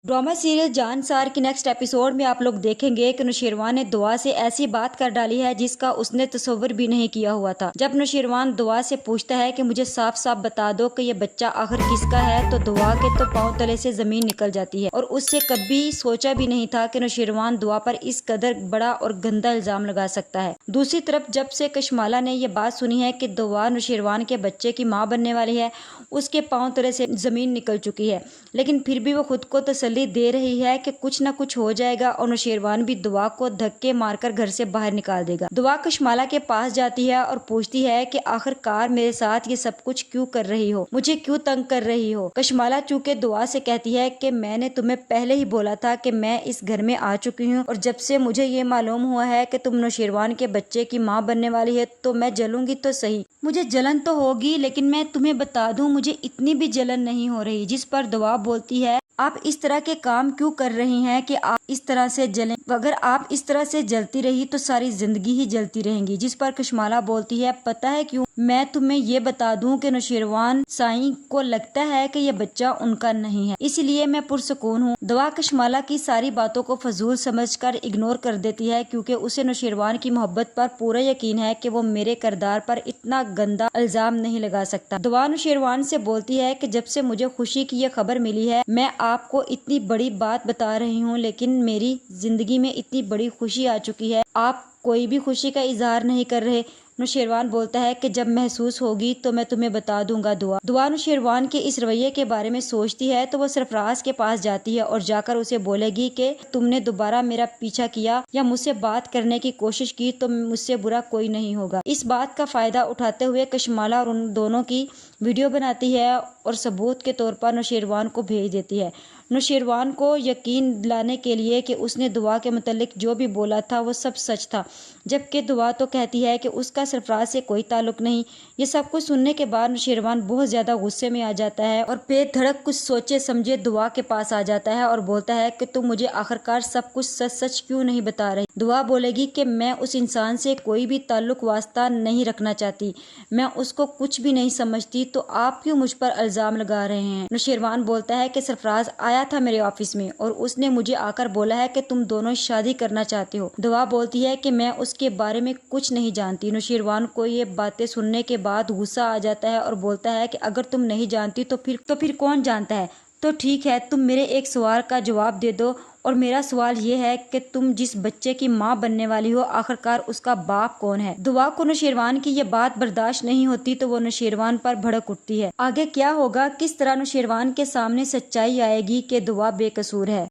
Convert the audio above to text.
Drama serial Jansar की next episode में आप लोग देखेंगे कि नौशेरवान ने दुआ से ऐसी बात कर डाली है जिसका उसने तस्वर भी नहीं किया हुआ था। जब नौशेरवान दुआ से पूछता है कि मुझे साफ साफ बता दो कि ये बच्चा आखिर किसका है, तो दुआ के तो पांव तले से जमीन निकल जाती है और उससे कभी सोचा भी नहीं था कि नौशेरवान दुआ पर इस कदर बड़ा और गंदा इल्जाम लगा सकता है। दूसरी तरफ जब से कशमाला ने यह बात सुनी है कि दुआ नौशेरवान के बच्चे की माँ बनने वाली है, उसके पांव तले से जमीन निकल चुकी है, लेकिन फिर भी वो खुद को तसल्ली दे रही है कि कुछ ना कुछ हो जाएगा और नौशेरवान भी दुआ को धक्के मारकर घर से बाहर निकाल देगा। दुआ कशमाला के पास जाती है और पूछती है कि आखिरकार मेरे साथ ये सब कुछ क्यों कर रही हो, मुझे क्यों तंग कर रही हो। कशमाला चूंकि दुआ से कहती है कि मैंने तुम्हें पहले ही बोला था कि मैं इस घर में आ चुकी हूँ और जब से मुझे ये मालूम हुआ है कि तुम नौशेरवान के बच्चे की माँ बनने वाली है तो मैं जलूंगी तो सही, मुझे जलन तो होगी, लेकिन मैं तुम्हें बता दूं मुझे इतनी भी जलन नहीं हो रही। जिस पर दुआ बोलती है आप इस तरह के काम क्यों कर रही हैं कि आप इस तरह से जलें, अगर आप इस तरह से जलती रही तो सारी जिंदगी ही जलती रहेंगी। जिस पर कशमाला बोलती है पता है क्यों, मैं तुम्हें ये बता दूं कि नौशेरवान साईं को लगता है कि ये बच्चा उनका नहीं है, इसलिए मैं पुरसुकून हूँ। दुआ कशमाला की सारी बातों को फजूल समझकर इग्नोर कर देती है क्योंकि उसे नौशेरवान की मोहब्बत पर पूरा यकीन है कि वो मेरे किरदार पर इतना गंदा इल्जाम नहीं लगा सकता। दुआ नौशेरवान से बोलती है कि जब से मुझे खुशी की ये खबर मिली है मैं आपको इतनी बड़ी बात बता रही हूँ, लेकिन मेरी जिंदगी में इतनी बड़ी खुशी आ चुकी है, आप कोई भी खुशी का इजहार नहीं कर रहे। नौशेरवान बोलता है कि जब महसूस होगी तो मैं तुम्हें बता दूंगा। दुआ नौशेरवान के इस रवैये के बारे में सोचती है तो वो सरफराज के पास जाती है और जाकर उसे बोलेगी कि तुमने दोबारा मेरा पीछा किया या मुझसे बात करने की कोशिश की तो मुझसे बुरा कोई नहीं होगा। इस बात का फायदा उठाते हुए कशमाला और उन दोनों की वीडियो बनाती है और सबूत के तौर पर नौशेरवान को भेज देती है। नौशेरवान को यकीन दिलाने के लिए कि उसने दुआ के मुतालिक जो भी बोला था वो सब सच था, जबकि दुआ तो कहती है कि उसका सरफराज से कोई ताल्लुक नहीं। ये सब कुछ सुनने के बाद नौशेरवान बहुत ज्यादा गुस्से में आ जाता है और बेधड़क कुछ सोचे समझे दुआ के पास आ जाता है और बोलता है कि तुम मुझे आखिरकार सब कुछ सच सच क्यों नहीं बता रही। दुआ बोलेगी कि मैं उस इंसान से कोई भी ताल्लुक वास्ता नहीं रखना चाहती, मैं उसको कुछ भी नहीं समझती, तो आप क्यों मुझ पर इल्जाम लगा रहे हैं। नौशेरवान बोलता है कि सरफराज आया था मेरे ऑफिस में और उसने मुझे आकर बोला है कि तुम दोनों शादी करना चाहते हो। दुआ बोलती है कि मैं उसके बारे में कुछ नहीं जानती। नौशेरवान को ये बातें सुनने के बाद गुस्सा आ जाता है और बोलता है कि अगर तुम नहीं जानती तो फिर कौन जानता है। तो ठीक है, तुम मेरे एक सवाल का जवाब दे दो, और मेरा सवाल ये है कि तुम जिस बच्चे की माँ बनने वाली हो आखिरकार उसका बाप कौन है। दुआ को नौशेरवान की ये बात बर्दाश्त नहीं होती तो वो नौशेरवान पर भड़क उठती है। आगे क्या होगा, किस तरह नौशेरवान के सामने सच्चाई आएगी कि दुआ बेकसूर है।